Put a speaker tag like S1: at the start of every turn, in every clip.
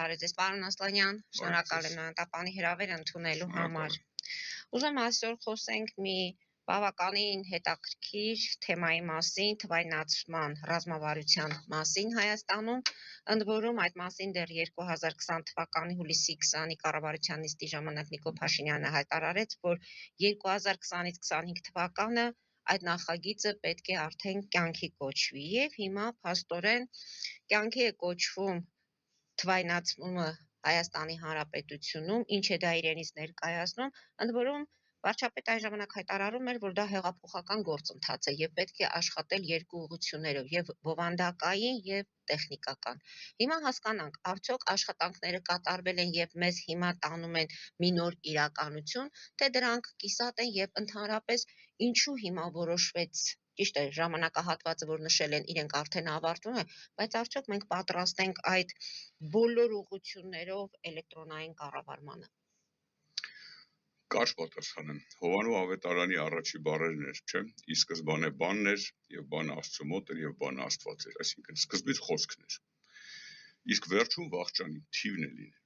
S1: Բարև պարոն Ասլանյան, շնորհակալ եմ նահատապանի հրավերը ընդունելու համար։ Ուզում այսօր խոսենք մի բավականին հետաքրքիր թեմայի մասին, թվայնացման ռազմավարության մասին Հայաստանում, ընդ որում այդ մասին դեռ 2020 թվականի հուլիսի 20-ի կառավարության նիստի ժամանակ Նիկոլ Փաշինյանը հայտարարեց, որ 2020-ից 25 թվականը այդ նախագիծը պետք է արդեն կյանքի կոչվի, եւ հիմա փաստորեն կյանքի է կոչվում թվայնացումը Հայաստանի Հանրապետությունում, ինչ է դա իրենից ներկայացնում, ընդ որում վարչապետը այն ժամանակ հայտարարում էր, որ դա հեղափոխական գործընթաց է եւ պետք է աշխատել երկու ուղղություններով, եւ բովանդակային եւ տեխնիկական։ Հիմա հասկանանք, արդյոք աշխատանքները կատարվել են եւ մեզ հիմա տանում են մի նոր իրականություն, թե դրանք կիսատ են եւ ընդհանրապես ինչու հիմա որոշվեց ճիշտ է, ժամանակահատվածը, որ նշել են, իրենք արդեն ավարտվում է, բայց արդյոք մենք պատրաստ ենք այդ բոլոր ուղղություններով էլեկտրոնային կառավարմանը։
S2: Կարճ պատասխան եմ։ Հովանու ավետարանի առաջի բառերն էր, չէ՞։ Ի սկզբանե բանն էր եւ բանը Աստծո մոտ էր եւ բանը Աստված էր, այսինքն սկզբից խոսքն էր։ Իսկ վերջում վախճանի թիվն է լինել։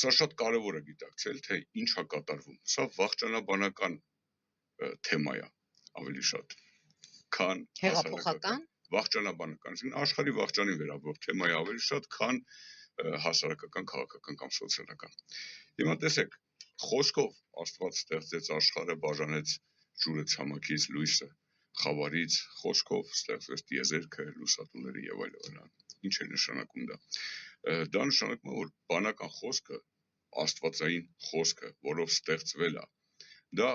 S2: Սա շատ կարևոր է գիտակցել, թե ինչ է կատարվում։ Սա վախճանաբանական թեմա է, ավելի շատ, քան
S1: հեղափոխական
S2: վախճանաբանական, այսինքն աշխարհի վախճանին վերաբերող թեմա է ավելի շատ, քան հասարակական, քաղաքական կամ սոցիալական։ Հիմա տեսեք, խոսքով Աստված ստեղծեց աշխարհը, բաժանեց ջուրը ցամաքից, լույսը խավարից, խոսքով ստեղծվեց տիեզերքը, լուսատուները եւ այլն։ Ինչ է նշանակում դա։ Դա նշանակում է, որ բանական խոսքը, աստվածային խոսքը, որով ստեղծվել է, դա,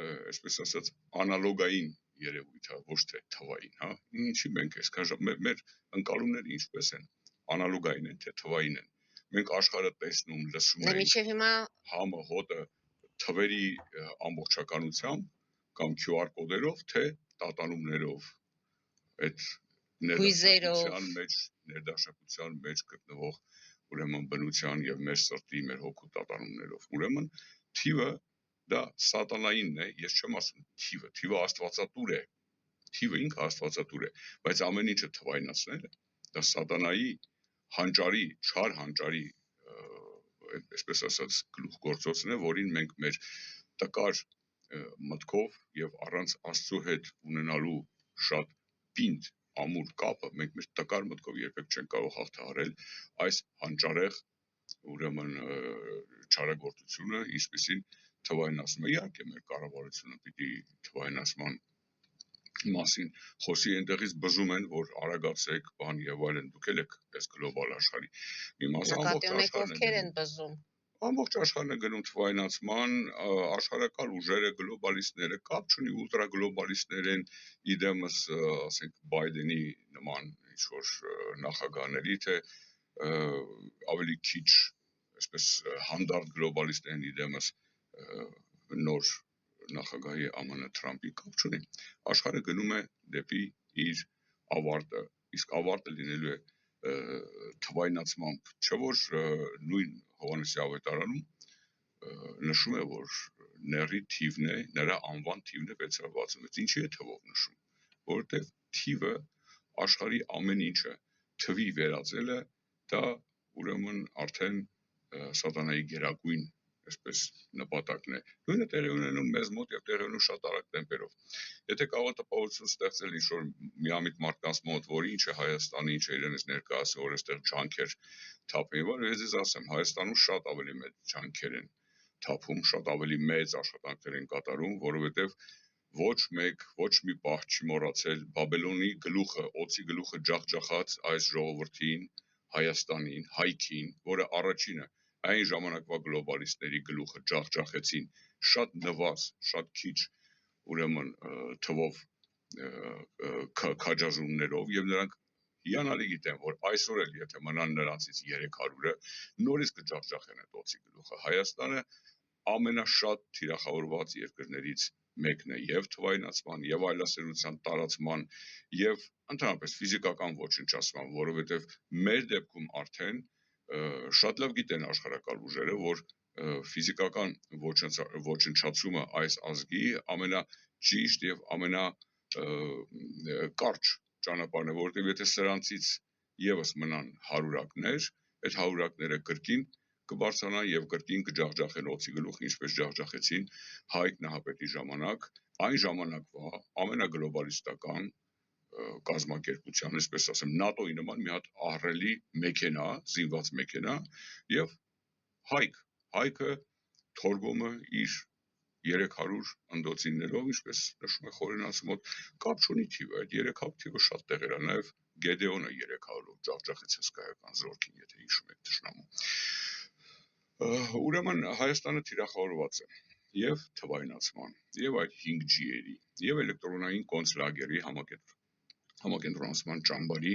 S2: այսպես ասած, անալոգային երևույթ է, ոչ թե թվային, հա։ Ինչի մենք այսքան մեր ընկալումները ինչպես են, անալոգային են, թե թվային են։ Մենք աշխարհը տեսնում, լսում ենք,
S1: մինչև հիմա
S2: համը, հոտը թվերի ամբողջականությամբ կամ QR կոդերով, թե տատանումներով, այդ ներդաշնակության մեջ գտնվող ուրեմն բնության եւ մեր սրտի, մեր հոգու տատանումներով։ Ուրեմն թիվը դա սատանայինն է, ես չեմ ասում թիվը աստվածատուր է, թիվը ինքը աստվածատուր է, բայց ամեն ինչը թվայնացնելը դա սատանայի հանճարի, չար հանճարի, այսպես ասած, գլուխգործոցն է, որին մենք մեր տկար մտքով եւ առանց Աստծո հետ ունենալու շատ պինդ ամուր կապը մենք մեր տկար մտքով երբեք չենք կարող հաղթահարել այս հանճարեղ ուրեմն չարագործությունը, ինչպեսին թվայնացումը։ Իհարկե մեր կառավարությունը պիտի թվայնացման մասին խոսի, այնտեղից բզում են, որ արագացեք, բան եւ այլն, դուք եք այս գլոբալ աշխարհի մի մասը, ամբողջ աշխարհն է գնում թվայնացման, աշխարհակալ ուժերը, գլոբալիստները, կապ չունի ուլտրագլոբալիստներ են, իդեմս, ասենք, Բայդենի նման ինչ-որ նախագահների, թե ավելի քիչ, այսպես, հանդարտ գլոբալիստներ են իդեմս նոր նախագահի ԱՄՆ Թրամփի, կապ չունի։ Աշխարհը գնում է դեպի իր ավարտը, իսկ ավարտը լինելու է թվայնացմամբ, չէ՞ որ նույն Հովհաննեսի ավետարանում նշում է, որ նեռի թիվն է, նրա անվան թիվն է 666։ Ինչի է թվով նշում, որովհետև թիվը աշխարհի ամեն ինչը թվի վերածելը, դա ուրեմն արդեն սատանայի գերագույն այսպես նպատակն է։ Նույնը տեղի ունենում մեզ մոտ եւ տեղի ունենում շատ արագ տեմպերով։ Եթե կարող է տպավորություն ստեղծել ինչ-որ միամիտ մարդկանց մոտ, որ ինչ է Հայաստանը, ինչ է իրենից ներկայացնում, որ այստեղ ջանքեր թափեն, որ ես ձեզ ասեմ, Հայաստանում շատ ավելի մեծ ջանքեր են թափում, շատ ավելի մեծ աշխատանքներ են կատարում, որովհետեւ ոչ մեկ, ոչ մի պահ չի մոռացել Բաբելոնի գլուխը, օծի գլուխը ջախջախած այս ժողովրդին, Հայաստանին, հայքին, որը առաջինը այն ժամանակվա գլոբալիստների գլուխը ջախջախեցին շատ նվազ, շատ քիչ ուրեմն թվով քաջազումներով եւ նրանք հիանալի գիտեն, որ այսօր էլ եթե մնան նրանցից 300-ը նորից կջախջախեն այդ օծի գլուխը։ Հայաստանը ամենաշատ թիրախավորված երկրներից մեկն է եւ թվայնացման, եւ այլասերության տարածման, եւ ընդհանրապես ֆիզիկական ոչնչացման, որովհետեւ մեր դեպքում արդեն շատ լավ գիտեն աշխարհակալ ուժերը, որ ֆիզիկական ոչնչացումը այս ազգի ամենաճիշտ եւ ամենակարճ ճանապարհն է, որովհետեւ եթե սրանցից եւս մնան հարյուրակներ, այդ հարյուրակները կրկին կբարձրանան եւ կրկին կջախջախեն օծի գլուխը, ինչպես ջախջախեցին Հայկ Նահապետի ժամանակ, այն ժամանակվա ամենագլոբալիստական կազմակերպության, այսպես ասեմ, ՆԱՏՕ-ի նման մի հատ ահռելի մեքենա, զինված մեքենա եւ Հայկը թորգոմը իր 300 ընդոցիններով, ինչպես նշում է խորենացի մոտ, կապ չունի թիվը, այդ 300 թիվը շատ տեղեր է, նաև Գեդեոնը 300-ով ջախջախեց հսկայական զորքին, եթե հիշում եք թշնամու։ Ուրեմն Հայաստանը թիրախավորված է եւ թվայնացման, եւ այդ 5G-երի, եւ էլեկտրոնային կոնցլագերի համակենտրոնացման ճամբարի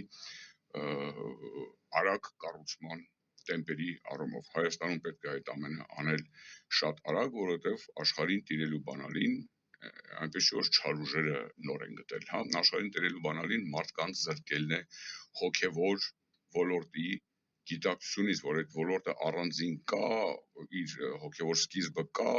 S2: արագ կառուցման տեմպերի առումով Հայաստանում պետք է այդ ամենը անել շատ արագ, որովհետև աշխարհին տիրելու բանալին այնպես որ չարուժերը նոր են գտել, հա, աշխարհին տիրելու բանալին մարդկանց զրկելն է հոգևոր ոլորտի գիտակցությունից, որ այդ ոլորտը առանձին կա, իր հոգևոր սկիզբը կա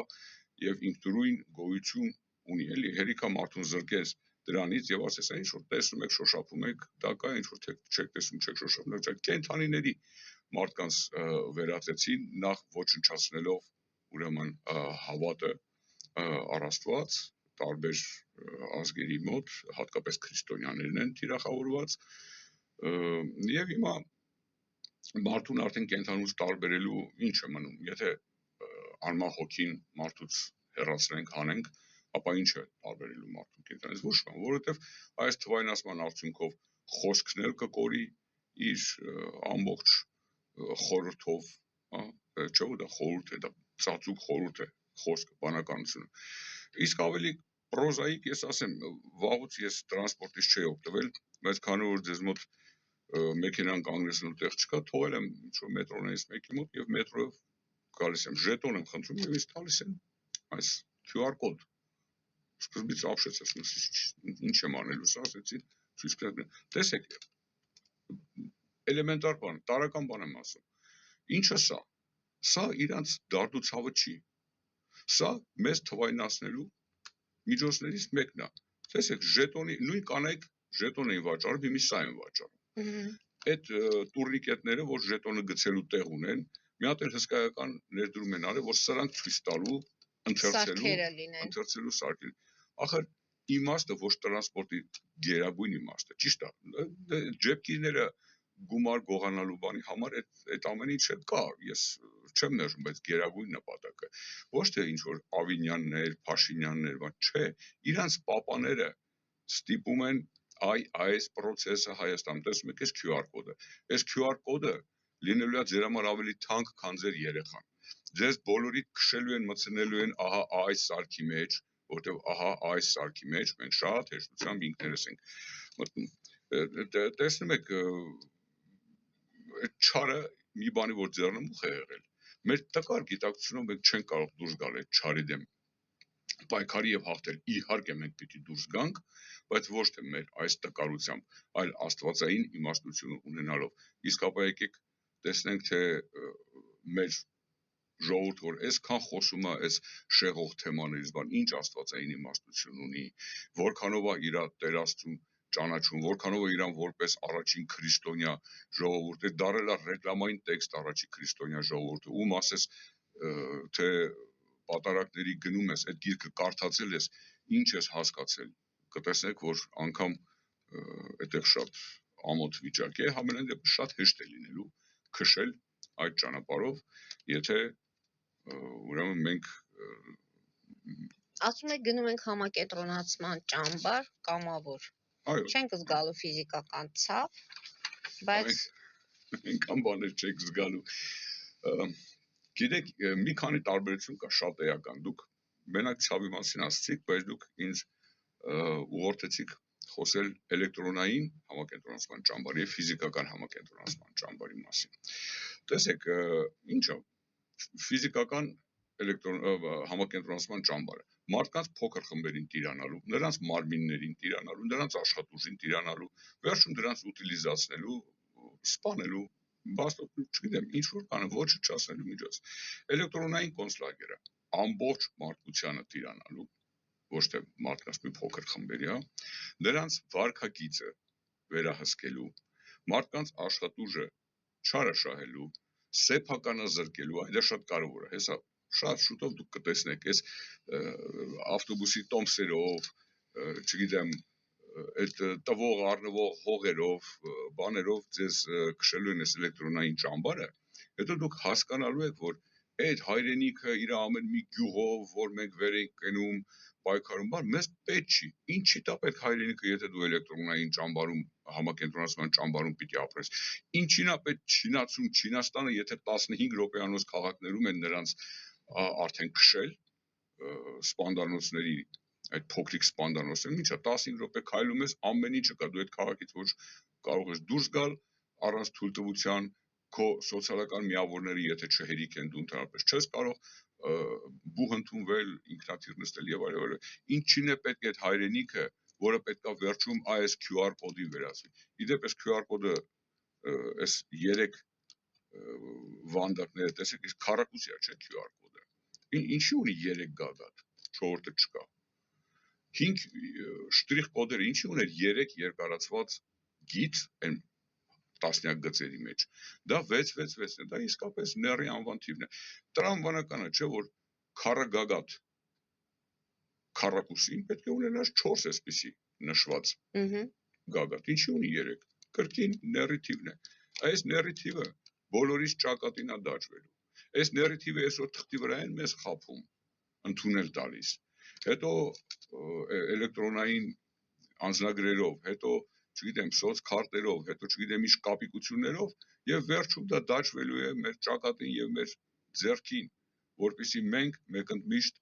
S2: եւ ինքնուրույն գոյություն ունի, էլի հերիքա մարդուն զրկես դրանից եւ ասես այն ինչ որ տեսնում եք, շոշափում եք, դա կա ինչ որ չեք տեսնում, չեք շոշափում, դա կենթանիների մարդկանց վերածեցին նախ ոչնչացնելով ուրեմն հավատը առ Աստված տարբեր ազգերի մոտ, հատկապես քրիստոնյաներն են թիրախավորված եւ հիմա մարդուն արդեն կենթանուց տարբերելու ինչ է մնում, եթե անմահ հոգին մարդուց հեռացնենք, հանենք, ապա ինչ է տարբերելու մարդուն կենթանից, ոչ բան, որովհետեւ այս թվայնացման արդյունքով խոսքն էլ կկորի իր ամբողջ խորհրդով, չէ՞ որ դա խորհուրդ է, դա ծածուկ խորհուրդ է, խոսքը, բանականությունը։ Իսկ ավելի պրոզայիկ ես ասեմ, վաղուց ես տրանսպորտից չէի օգտվել, բայց քանի որ ձեզ մոտ մեքենան կանգնեցնելու տեղ չկա, թողել եմ ինչ-որ մետրոներից մեկի մոտ եւ մետրոյով գալիս եմ, ժետոն եմ խնդրում եւ ինձ տալիս են այս QR կոդ։ Սկզբից ապշեցես, ինչ եմ անելու, ասեցի, ցույց կտա։ Տեսեք, էլեմենտար բան, տարական բան եմ ասում։ Ինչը սա։ Սա իրանց դարդուցավը չի։ Սա մեզ թվայնացնելու միջոցներից մեկն է։ Տեսեք, ժետոնի նույն կանայք ժետոն էին վաճառում, հիմա սա են վաճառում։ Այդ տուրնիկետները, որ ժետոնը գցելու տեղ ունեն, մի հատ էլ հսկայական ներդրում են արել, որ սրանք ցույց տալու, ընթերցելու սարքել։ Ախր իմաստը ոչ տրանսպորտի գերագույն իմաստը, ճիշտ է։ Ջեպկիները գումար գողանալու բանի համար այդ ամեն ինչը կա, ես չեմ նշում, բայց գերագույն նպատակը ոչ թե ինչ որ Ավինյաններ, Փաշինյաններ, բան, չէ, իրանց պապաները ստիպում են այս process-ը Հայաստանում, տեսնում եք, այս QR կոդը։ Այս QR կոդը լինելու է ձեր համար ավելի թանկ, քան ձեր երեխան։ Ձեզ բոլորիդ քշելու են, մտցնելու են ահա այս սարքի մեջ, որտեղ ահա այս սարքի մեջ մենք շատ հեշտությամբ ինքներս ենք մտնում։ Տեսնում եք, այդ չարը մի բանի որ ձեռնմուխ է եղել։ Մեր տկար գիտակցությունով մենք չենք կարող դուրս գալ այդ չարի դեմ պայքարի եւ հաղթել։ Իհարկե մենք պիտի դուրս գանք, բայց ոչ թե մեր այս տկարությամբ, այլ աստվածային իմաստություն ունենալով։ Իսկ ապա եկեք տեսնենք, թե մեր ժողովուրդ որ այսքան խոսում է այս շեղող թեմաներից, բան, ինչ աստվածային իմաստություն ունի, որքանով է իր Տեր Աստծուն ճանաչում, որքանով է իրան որպես առաջին քրիստոնյա ժողովուրդ է դարել ռեկլամային տեքստ առաջին քրիստոնյա ժողովուրդը, ում ասես թե պատարակների գնում ես, այդ գիրքը կարդացել ես, ինչ ես հասկացել, կտեսնեք, որ անգամ այդտեղ շատ ամոթ վիճակ է, համենայն դեպս շատ հեշտ է լինելու քշել այդ ճանապարհով, եթե ուրեմն մենք
S1: ասում եք գնում ենք համակենտրոնացման ճամբար, կամավոր։
S2: Այո։
S1: Չենք զգալու ֆիզիկական ցավ, բայց
S2: այնքան բաներ չեք զգալու։ Գիտեք, մի քանի տարբերություն կա շատ էական։ Դուք մենակ ցավի մասին ասացիք, բայց դուք ինձ ուղղորդեցիք խոսել էլեկտրոնային համակենտրոնացման ճամբարի եւ ֆիզիկական համակենտրոնացման ճամբարի մասին։ Տեսեք, ինչա ֆիզիկական համակենտրոնացման ճամբարը մարդկանց փոքր խմբերին տիրանալու, նրանց մարմիններին տիրանալու, նրանց աշխատուժին տիրանալու, վերջում դրանց ուտիլիզացնելու, սպանելու, չգիտեմ, ինչ որ բանը ոչնչացնելու միջոց։ Էլեկտրոնային կոնցլագերը ամբողջ մարդկությանը տիրանալու, ոչ թե մարդկանց մի փոքր խմբերի, հա, նրանց վարքագիծը վերահսկելու, մարդկանց աշխատուժը չարաշահելու, սեփականազրկելու, դա շատ կարևոր է, հեսա շատ շուտով դուք կտեսնեք, այս ավտոբուսի տոմսերով, չգիտեմ, այդ տվող առնվող հողերով, բաներով ձեզ քշելու են այս էլեկտրոնային ճամբարը, հետո դուք հասկանալու եք, որ այդ հայրենիքը իր ամեն մի գյուղով, որ մենք վեր ենք կենում, պայքարում, բան, մեզ պետք չի, ինչի տա պետք հայրենիքը, եթե դու էլեկտրոնային ճամբարում, համակենտրոնացման ճամբարում պիտի ապրես, ինչին է պետք Չինացում, Չինաստանը, եթե 15 րոպեանոց քաղաքներում են նրանց արդեն քշել, սպանդանոցների, այդ փոքրիկ սպանդանոցներում, ինչա 15 րոպե քայլում ես, ամեն ինչը կա, դու այդ քաղաքից ոչ կարող ես դուրս գալ առանց թույլտվության, քո սոցիալական միավորները, եթե չհերիք են, դու ընդհանրապես չես կարող բուհ ընդունվել, ինքնաթիռ նստել եւ այլն, ինչին է պետք այդ հայրենիքը, որը պետքա վերջում այս QR կոդին վերածվի։ Իդեպ այս QR կոդը այս 3 վանդակները տեսեք, իսկ քառակուսիա չէ QR կոդը։ Ինչի ունի 3 գագաթ, չորրորդը չկա։ 5 շտրիխ կոդերը ինչի ուներ 3 երկարացված գիծ այն տասնյակ գծերի մեջ։ Դա 666 է, դա իսկապես ների անվան թիվն է։ Տրամաբանականը չէ, որ քառը գագաթ քառակուսին պետք է ունենաս 4 այսպիսի նշված գագաթ։ Ինչի ունի 3։ Կրկին ների թիվն է։ Այս ների թիվը բոլորից ճակատին է դաջվելու։ Այս ների թիվը այսօր թղթի վրա են մեզ խափում, ընդունել տալիս։ Հետո էլեկտրոնային անձնագրերով, հետո չգիտեմ, սոցքարտերով, հետո չգիտեմ ինչ կապիկություններով եւ վերջում դա դաջվելու է մեր ճակատին եւ մեր ձեռքին, որպեսզի մենք մեկընդմիշտ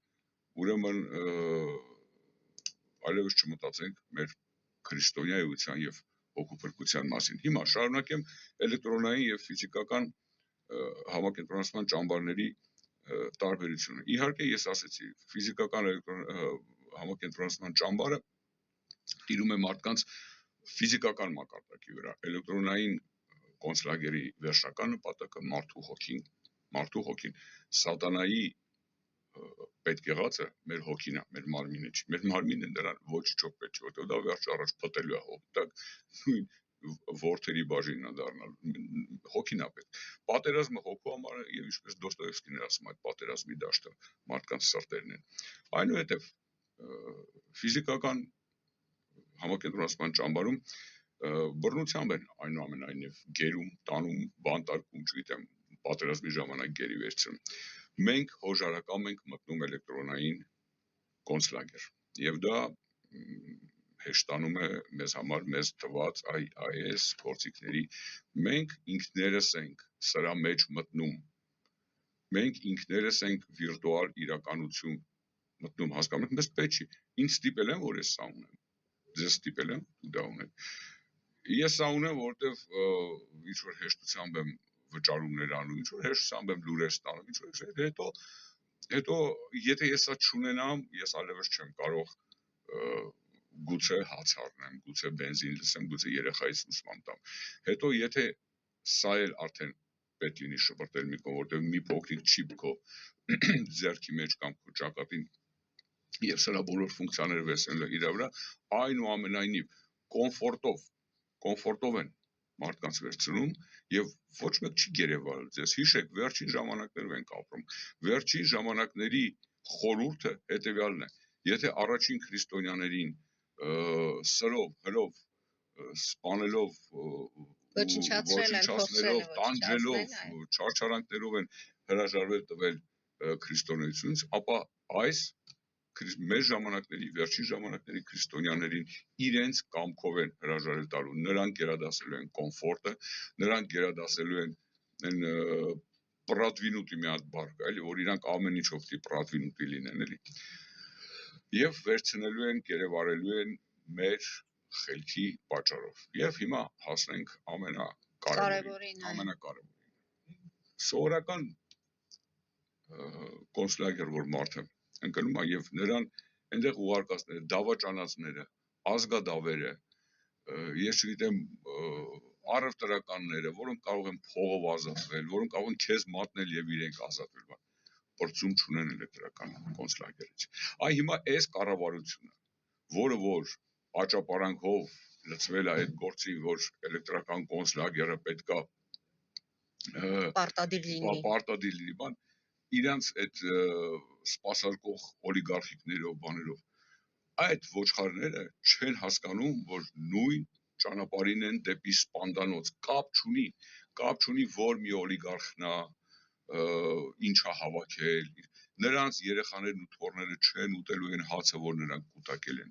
S2: ուրեմն այլևս չմտածենք մեր քրիստոնեայության եւ հոգուփրկության մասին։ Հիմա շարունակեմ էլեկտրոնային եւ ֆիզիկական համակենտրոնացման ճամբարների տարբերությունը։ Իհարկե ես ասացի, ֆիզիկական համակենտրոնացման ճամբարը տիրում է մարդկանց ֆիզիկական մակարդակի վրա, էլեկտրոնային կոնցլագերի վերջնական նպատակը մարդու հոգին, սատանայի պետք եղածը մեր հոգին է, մեր մարմինը չի, մեր մարմինը նրան ոչ չոք պետք չի, որտեղ դա վերջ առաջ փտելու է հոգտակ, նույն որդերի բաժինն է դառնալ, հոգին է պետք։ Պատերազմը հոգու համար է եւ ինչպես Դոստոևսկին ասում, այդ պատերազմի դաշտը մարդկանց սրտերն են։ Այնուհետև ֆիզիկական համակենտրոնացման ճամբարում բռնությամբ են այնուամենայնիվ գերում, տանում, բանտարկում, չգիտեմ, պատերազմի ժամանակ գերի վերցնում։ Մենք հոժարակամ ենք մտնում էլեկտրոնային կոնցլագեր եւ դա հեշտանում է մեզ համար մեզ տված այս գործիքների մենք ինքներս ենք սրա մեջ մտնում, մենք ինքներս ենք վիրտուալ իրականություն մտնում, հասկանում եք, մեզ պետք չի, ինձ ստիպել են, որ ես սա ունեմ, ձեզ ստիպել եմ, դու դա ունեք, ես սա ունեմ, որտեվ ինչ-որ հեշտությամբ եմ վճարումներ անում, ինչ-որ հեշտությամբ եմ լուրեր ստանում, ինչ-որ հետո եթե ես սա չունենամ, ես այլևս չեմ կարող գուցե հաց առնեմ, գուցե բենզին լսեմ, գուցե երեխայից ուսման տամ։ Հետո եթե սա էլ արդեն պետք լինի շպրտել մի կողմ, որտեղ մի փոքրիկ չիպ քո ձեռքի մեջ կամ քո ճակատին եւ սրա բոլոր ֆունկցիաները վերցնել իր վրա, այնուամենայնիվ կոմֆորտով են մարդկանց վերցնում եւ ոչ մեկ չի գերեվալ ձեզ։ Հիշեք, վերջին ժամանակներում ենք ապրում։ Վերջին ժամանակների խորհուրդը հետեւյալն է. եթե առաջին քրիստոնյաներին սրով, հրով, սպանելով, ոչնչացնելով, տանջելով, չարչարանքներով են հրաժարվել տվել քրիստոնեությունից, ապա այս մեր ժամանակների, վերջին ժամանակների քրիստոնյաներին իրենց կամքով են հրաժարել տալու, նրանք գերադասելու են կոմֆորտը, նրանք գերադասելու են այն պրատվինուտի մի հատ բառ կա, էլի, որ իրանք ամեն ինչով պիտի պրատվինուտի լինեն, էլի։ Եվ վերցնելու են, գերեվարելու են մեր խելքի պատճառով։ Եվ հիմա հասնենք ամենակարևորին։ Սովորական կոնցլագեր, որ մարդը ընկնում է եւ նրան այնտեղ ուղարկածները, դավաճանածները, ազգադավերը, ես չգիտեմ, առևտրականները, որոնք կարող են փողով ազատվել, որոնք կարող են քեզ մատնել եւ իրենք ազատվել, բրծում չունեն էլեկտրական կոնցլագերից։ Այ հիմա այս կառավարությունը, որը որ աճապարանքով լցվել է այդ գործին, որ էլեկտրական կոնցլագերը պետքա
S1: Պարտադիր լինի։
S2: Պարտադիր լինի, բան իրանց այդ սպասարկող օլիգարխիկներով, բաներով այդ ոչխարները չեն հասկանում, որ նույն ճանապարհին են դեպի սպանդանոց, կապ չունի, որ մի օլիգարխն է, ինչա հավաքել, նրանց երեխաներն ու թոռները չեն ուտելու այն հացը, որ նրանք կուտակել են,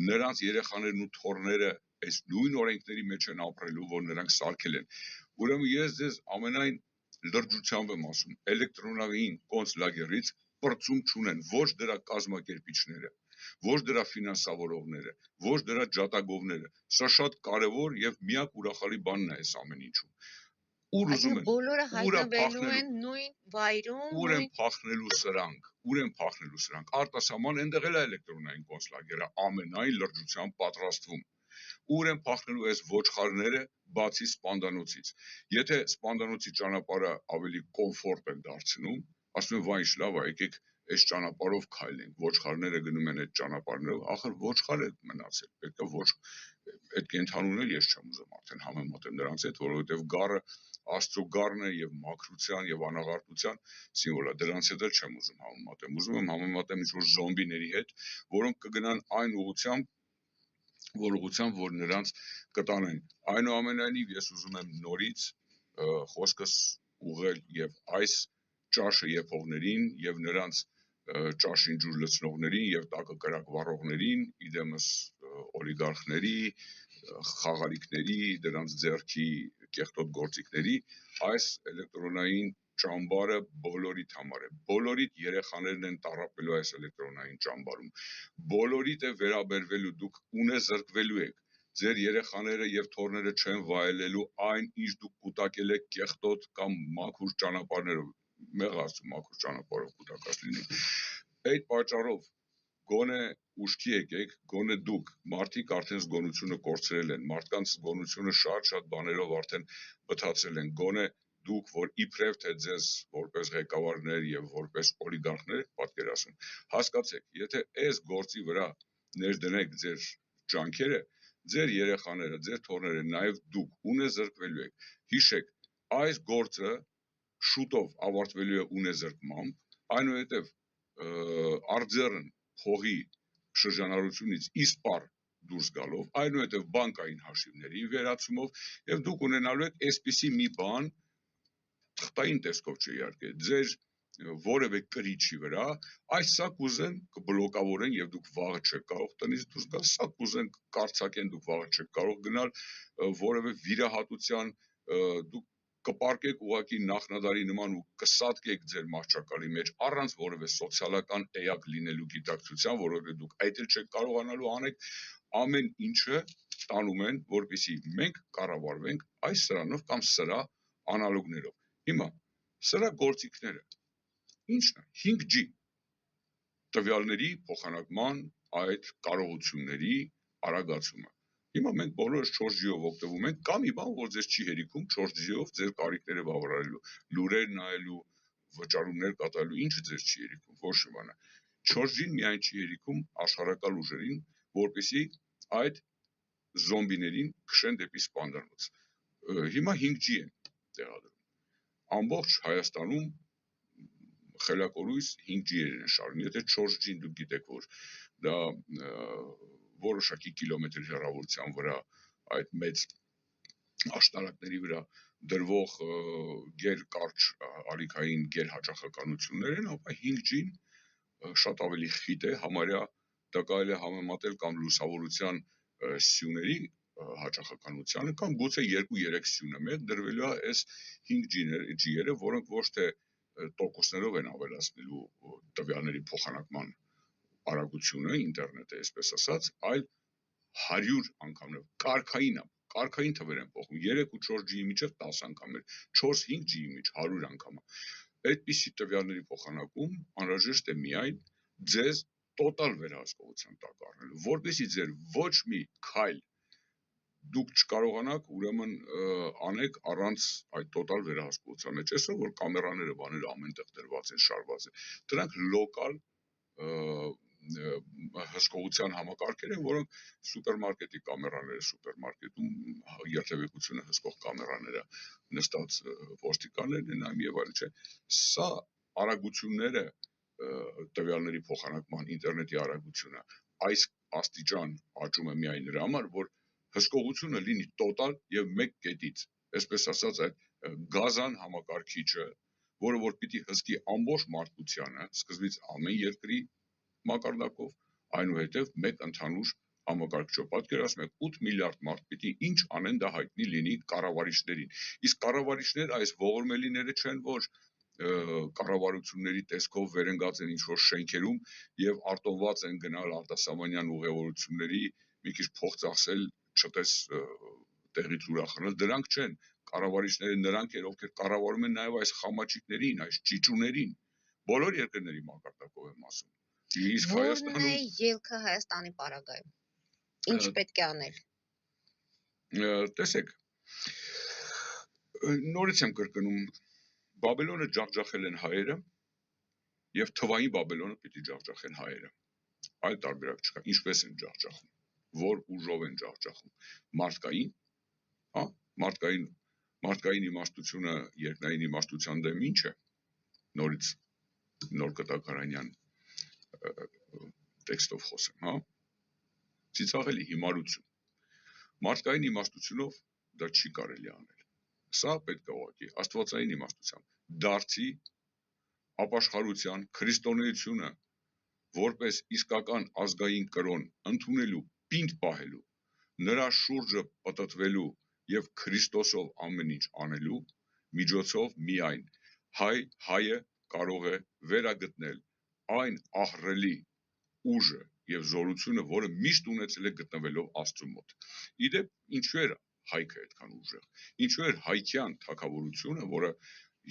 S2: նրանց երեխաներն ու թոռները այս նույն օրենքների մեջ են ապրելու, որ նրանք սարքել են, ուրեմն ես ձեզ ամենայն լրջությամբ եմ ասում, էլեկտրոնային կոնցլագերից պրծում չունեն, ոչ դրա կազմակերպիչները, ոչ դրա ֆինանսավորողները, ոչ դրա ջատագովները, սա շատ կարևոր եւ միակ ուրախալի բանն է այս ամեն ինչում, ուր ուզում են,
S1: բոլորը հայտնվելու են նույն վայրում,
S2: ուր են փախնելու սրանք, արտասահման այնտեղ էլ է էլեկտրոնային կոնցլագերը ամենայն լրջությամբ պատրաստվում, ուր են փախնելու այս ոչխարները բացի սպանդանոցից, եթե սպանդանոցի ճանապարհը ավելի կոմֆորտ են դարձնում, ասում են, վայ ինչ լավ է, եկեք այս ճանապարհով քայլենք, ոչխարները գնում են այդ ճանապարհներով, ախր ոչխար է մնացել, պետք է ոչ այդ կենթանուներ ես չեմ ուզում արդեն համեմատեմ նրանց հետ, որովհետև գառը Աստծո գառն է եւ մաքրության եւ անաղարտության սիմվոլ է, դրանց հետ էլ չեմ ուզում համեմատեմ, ուզում եմ համեմատեմ ինչ-որ զոմբիների հետ, որոնք կգնան այն ուղղությամբ, որ նրանց կտանեն, այնուամենայնիվ ես ուզում եմ նորից խոսքս ուղղել եւ այս ճաշը եփողներին եւ նրանց ճաշին ջուր լցնողներին եւ տակը կրակ վառողներին, իդեմս օլիգարխների, խաղալիքների, դրանց ձեռքի կեղտոտ գործիքների, այս էլեկտրոնային ճամբարը բոլորիդ համար է, բոլորիդ երեխաներն են տառապելու այս էլեկտրոնային ճամբարում, բոլորիդ է վերաբերվելու, դուք ունեզրկվելու եք, ձեր երեխաները եւ թոռները չեն վայելելու այն, ինչ դուք կուտակել եք կեղտոտ կամ մաքուր ճանապարհներով, մեղացու մաքուր ճանապարհով կուտակած լինի, այդ պատճառով գոնե ուշքի եկեք, գոնե դուք, մարդիկ արդեն զգոնությունը կորցրել են, մարդկանց զգոնությունը շատ բաներով արդեն բթացրել են, գոնե դուք, որ իբրև թե ձեզ որպես ղեկավարներ եւ որպես օլիգարխներ պատկերացնում, հասկացեք, եթե այս գործի վրա ներդնեք ձեր ջանքերը, ձեր երեխաները, ձեր թոռները, նաեւ դուք ունեզրկվելու եք, հիշեք, այս գործը շուտով ավարտվելու է ունեզրկմամբ, այնուհետև արձերն փողի շրջանառությունից իսպառ դուրս գալով, այնուհետև բանկային հաշիվների վերացումով եւ դուք ունենալու եք այսպիսի մի բան, թղթային տեսքով չէ իհարկե, ձեր որևէ կրիչի վրա, այս սա կուզեն կբլոկավորեն եւ դուք վաղը չեք կարող տնից դուրս գալ, սա կուզեն կարծակեն դուք վաղը չեք կարող գնալ որևէ վիրահատության, դուք կպարկեք ուղակի նախնադարի նման ու կսատկեք ձեր մարճակալի մեջ առանց որևէ սոցիալական էակ լինելու գիտակցության, որովհետեւ դուք այդ էլ չեք կարողանալու անեք, ամեն ինչը տանում են, որպեսզի մենք կառավարվենք այս սրանով կամ սրա անալոգներով։ Հիմա սրա գործիքները ինչն է 5G տվյալների փոխանակման այդ կարողությունների արագացումը։ Հիմա մենք բոլորս 4G-ով օգտվում ենք, կամ մի բան, որ ձեզ չի հերիքում 4G-ով ձեր կարիքները բավարարելու, լուրեր նայելու, վճարումներ կատարելու, ինչը ձեզ չի հերիքում, ոչ մի բան։ 4G-ն միայն չի հերիքում աշխարհակալ ուժերին, որպեսզի այդ զոմբիներին քշեն դեպի սպանդանոց։ Հիմա 5G են տեղադրում։ Ամբողջ Հայաստանում խելակորույս 5G-երն են շարժում։ Եթե 4G-ն դուք գիտեք, որ դա որոշակի կիլոմետր հեռավորության վրա այդ մեծ աշտարակների վրա դրվող գերկարճ ալիքային գերհաճախականություններ են, ապա 5G-ն շատ ավելի խիտ է, համարյա դա կարելի է համեմատել կամ լուսավորության սյուների հաճախականությանը կամ գուցե 2-3 սյունը մեկ դրվելու է այս 5G-երը, որոնք ոչ թե տոկոսներով են ավելացնելու տվյալների փոխանակման արագությունը, ինտերնետը, այսպես ասած, այլ 100 անգամներով, կարգային թվեր են փոխում, 3 ու 4G-ի միջև 10 անգամ էր, 4-5G-ի միջ 100 անգամ։ Այդպիսի տվյալների փոխանակում անհրաժեշտ է միայն ձեզ տոտալ վերահսկողության տակ առնելու, որպեսզի ձեր ոչ մի քայլ դուք չկարողանաք ուրեմն անեք առանց այդ տոտալ վերահսկողության մեջ, այսօր որ կամերաները բաները ամենտեղ դրված են, շարված են, դրանք լոկալ հսկողության համակարգեր են, որոնք սուպերմարկետի կամերաները, սուպերմարկետում երթևեկությունը հսկող կամերաները նստած ոստիկաններն են այլ եւ այլն, չէ։ Սա արագությունները տվյալների փոխանակման ինտերնետի արագությունը այս աստիճան աճում է միայն նրա համար, որ հսկողությունը լինի տոտալ եւ մեկ կետից, այսպես ասած այդ գազան համակարգիչը, որը որ պիտի հսկի ամբողջ մարդկությանը, սկզբից ամեն երկրի մակարդակով, այնուհետև մեկ ընդհանուր համակարգչով պատկերացնում եք 8 միլիարդ մարդ պիտի ինչ անեն դա հայտնի լինի կառավարիչներին։ Իսկ կառավարիչները այս ողորմելիները չեն, որ կառավարությունների տեսքով վերընկած են ինչ-որ շենքերում եւ արտոնված են գնալ արտասահմանյան ուղևորությունների մի քիչ փող ծախսել, չտես տեղից ուրախանալ, դրանք չեն։ Կառավարիչները նրանք են, ովքեր կառավարում են նաեւ այս խամաչիկներին, այս ճիճուներին, բոլոր երկրների մակարդակով եմ ասում։ Իսկ
S1: Որն է ելքը Հայաստանի պարագայում։ Ինչ պետք է անել։
S2: Տեսեք, նորից եմ կրկնում, Բաբելոնը ջախջախել են հայերը եւ թվային Բաբելոնը պիտի ջախջախեն հայերը։ Այլ տարբերակ չկա։ Ինչպես են ջախջախում, որ ուժով են ջախջախում։ Մարդկային, հա, մարդկային իմաստությունը երկնային իմաստության դեմ ինչ է։ Նորից նոր կտակարանյան տեքստով խոսեմ, հա։ Ծիծաղելի հիմարություն։ Մարդկային իմաստությունով դա չի կարելի անել։ Սա պետք է ուղղակի աստվածային իմաստությամբ դարձի ապաշխարության քրիստոնեությունը որպես իսկական ազգային կրոն ընդունելու, պինդ պահելու, նրա շուրջը պտտվելու եւ Քրիստոսով ամեն ինչ անելու միջոցով միայն հայը կարող է վերագտնել այն ահռելի ուժը եւ զորությունը, որը միշտ ունեցել է գտնվելով Աստծու մոտ։ Իդեպ ինչու էր հայքը այդքան ուժեղ։ Ինչու էր հայքյան թագավորությունը, որը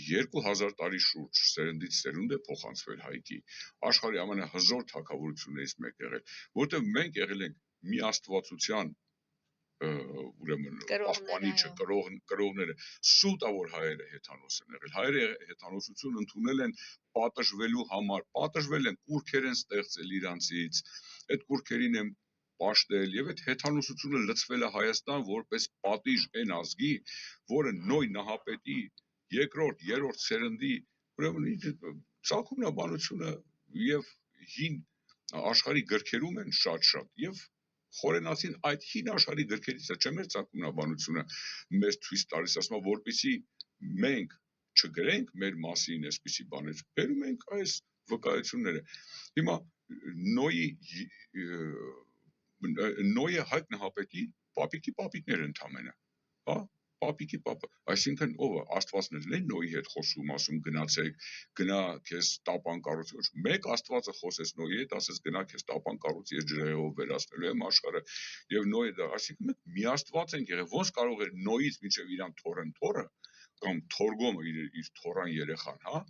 S2: 2000 տարի շուրջ սերնդից սերունդ է փոխանցվել հայքի, աշխարհի ամենահզոր թագավորություններից մեկը եղել, որտեղ մենք եղել ենք մի աստվածության ուրեմն պաշտպանիչը, կրողները, սուտ է որ հայերը հեթանոս են եղել։ Հայերը հեթանոսություն ընդունել են պատժվելու համար, պատժվել են, կուրքեր են ստեղծել իրանցից, այդ կուրքերին են պաշտել եւ այդ հեթանոսությունը լցվել է Հայաստան որպես պատիժ այն ազգի, որը Նոյ նահապետի երկրորդ, երրորդ սերնդի ուրեմն ցակումնաբանությունը եւ հին աշխարհի գրքերում են շատ եւ խորենացին այդ հին աշխարհի գրքերից է չէ՞ մեր ցակումնաբանությունը մեզ ցույց տալիս, ասում որպեսի մենք չգրենք մեր մասին այսպիսի բաներ, բերում ենք այս վկայությունները։ Հիմա Նոյը Հայկ նահապետի պապիկի պապիկներ ընդամենը, հա, պապիկի պապը, այսինքն ով է Աստվածներն են Նոյի հետ խոսում, ասում գնացեք, գնա քեզ տապան կառուցի, ոչ մեկ Աստվածը խոսեց Նոյի հետ, ասեց գնա քեզ տապան կառուցի, ես ջրեղով վերացնելու եմ աշխարհը, եւ Նոյը դա, այսինքն մենք միաստված ենք եղել, ոնց կարող է Նոյից մինչև իրան թորը կամ թորգոմը իր թորան երեխան, հա,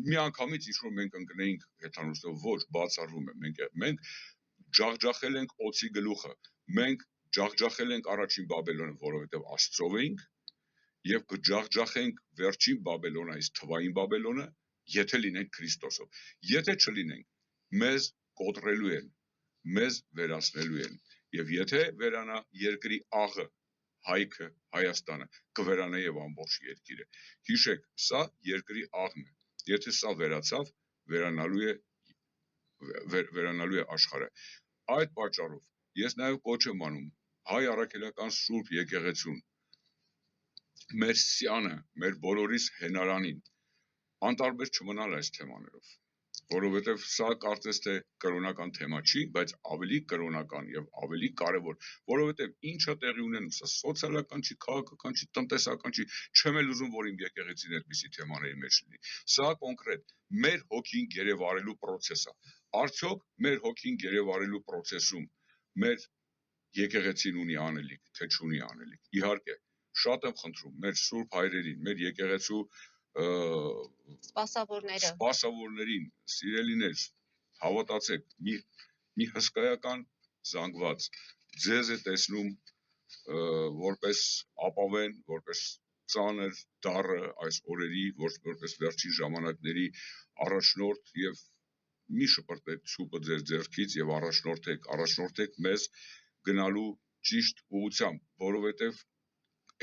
S2: մի անգամից ինչ որ մենք ընկնեինք հեթանոսով, ոչ, բացառվում է, մենք ջախջախել ենք օծի գլուխը, մենք ջախջախել ենք առաջին Բաբելոնը, որովհետև Աստծով էինք, եւ կջախջախենք վերջին Բաբելոնը, այս թվային Բաբելոնը, եթե լինենք Քրիստոսով։ Եթե չլինենք, մեզ կոտրելու են, մեզ վերացնելու են, եւ եթե վերանա երկրի աղը, հայքը, Հայաստանը, կվերանա եւ ամբողջ երկիրը։ Հիշեք, սա երկրի աղն է։ Եթե սա վերացավ, վերանալու է աշխարհը։ Այդ պատճառով ես նաեւ կոչ եմ անում հայ առաքելական Սուրբ եկեղեցուն, մեր սյանը, մեր բոլորիս հենարանին, անտարբեր չմնալ այս թեմաներով, որովհետև սա կարծես թե կրոնական թեմա չի, բայց ավելի կրոնական եւ ավելի կարեւոր, որովհետև ինչա տեղի ունենում, սա սոցիալական չի, քաղաքական չի, տնտեսական չի, չեմ էլ ուզում, որ իմ եկեղեցին այդպիսի թեմաների մեջ լինի։ Սա կոնկրետ մեր հոգին գերեվարելու process է։ Արդյոք մեր հոգին գերեվարելու process-ում մեր եկեղեցին ունի անելիք, թե չունի անելիք։ Իհարկե, շատ եմ խնդրում մեր սուրբ հայրերին, մեր եկեղեցու սպասավորներին, սիրելիներ, հավատացեք, մի հսկայական զանգված ձեզ է տեսնում որպես ապավեն, որպես ծանր դառը այս օրերի, որպես վերջին ժամանակների առաջնորդ եւ մի շպրտեք ցուպը ձեր ձեռքից եւ առաջնորդեք մեզ գնալու ճիշտ ուղղությամբ, որովհետեւ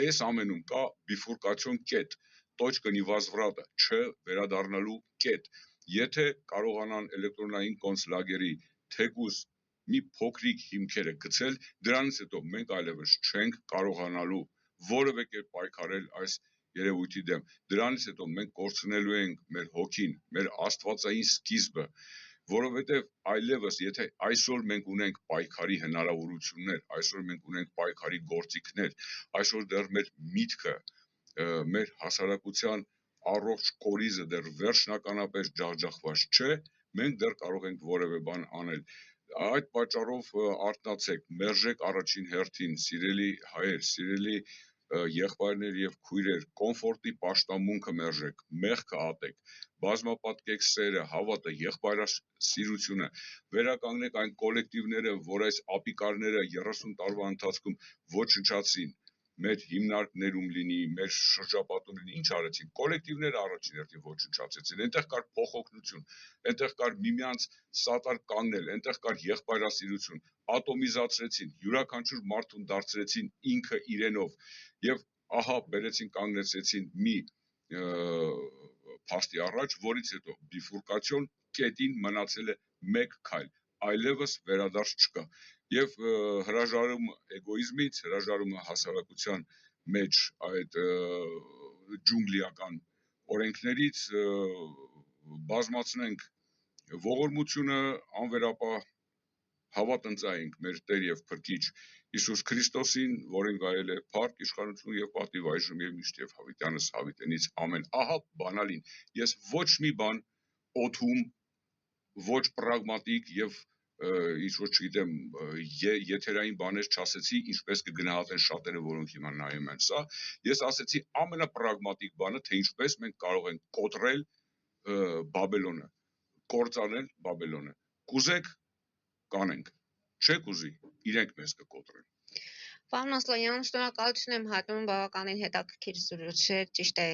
S2: այս ամենում կա բիֆուրկացիոն կետ, точка невозврата, չվերադառնալու կետ։ Եթե կարողանան էլեկտրոնային կոնցլագերի թեկուզ մի փոքրիկ հիմքերը գցել, դրանից հետո մենք այլևս չենք կարողանալու որևէ կերպ պայքարել այս երևույթի դեմ։ Դրանից հետո մենք կորցնելու ենք մեր հոգին, մեր աստվածային սկիզբը, որովհետև այլևս եթե այսօր մենք ունենք պայքարի հնարավորություններ, այսօր մենք ունենք պայքարի գործիքներ, այսօր դեռ մեր միտքը, մեր հասարակության առողջ կորիզը դեռ վերջնականապես ջախջախված չէ, մենք դեռ կարող ենք որևէ բան անել։ Այդ պատճառով արթնացեք, մերժեք առաջին հերթին, սիրելի հայեր, սիրելի եղբայրներ եւ քույրեր, կոմֆորտի պաշտամունքը մերժեք, մեղքը ատեք, բազմապատկեք սերը, հավատը, եղբայրասիրությունը, վերականգնեք այն կոլեկտիվները, որ այս ապիկարները 30 տարվա ընթացքում ոչնչացրին, մեր հիմնարկներում լինի, մեր շրջապատում լինի, ինչ արեցին, կոլեկտիվները առաջին հերթին ոչնչացեցին, այնտեղ կար փոխօգնություն, այնտեղ կար միմյանց սատար կանգնել, այնտեղ կար եղբայրասիրություն, ատոմիզացրեցին, յուրաքանչյուր մարդուն դարձրեցին ինքը իրենով եւ ահա բերեցին կանգնեցեցին մի փաստի առաջ, որից հետո բիֆուրկացիոն կետին մնացել է մեկ քայլ, այլևս վերադարձ չկա եւ հրաժարում էգոիզմից, հրաժարում հասարակության մեջ այդ ջունգլիական օրենքներից բազմացնենք ողորմությունը անվերապահ հավատնծայինք մեր Տեր եւ Փրկիչ Հիսուս Քրիստոսին, որին գայել է փառք, իշխանություն եւ պատիվ այժմ եւ միշտ եւ հավիտյանս հավիտենից ամեն։ Ահա բանալին, ես ոչ մի բան օթում, ոչ պրագմատիկ եւ ինչ որ չգիտեմ, եթերային բաներ չասեցի, ինչպես կգնահատեն շատերը, որոնք հիմա նայում են սա, ես ասեցի ամենապրագմատիկ բանը, թե ինչպես մենք կարող ենք կոտրել Բաբելոնը, կործանել Բաբելոնը։ Կուզեք կանենք, չեք ուզի, իրենք մեզ կկոտրեն։
S1: Պարոն Ասլանյան, շնորհակալություն եմ հայտնում, բավականին հետաքրքիր զրույց էր, ճիշտ է,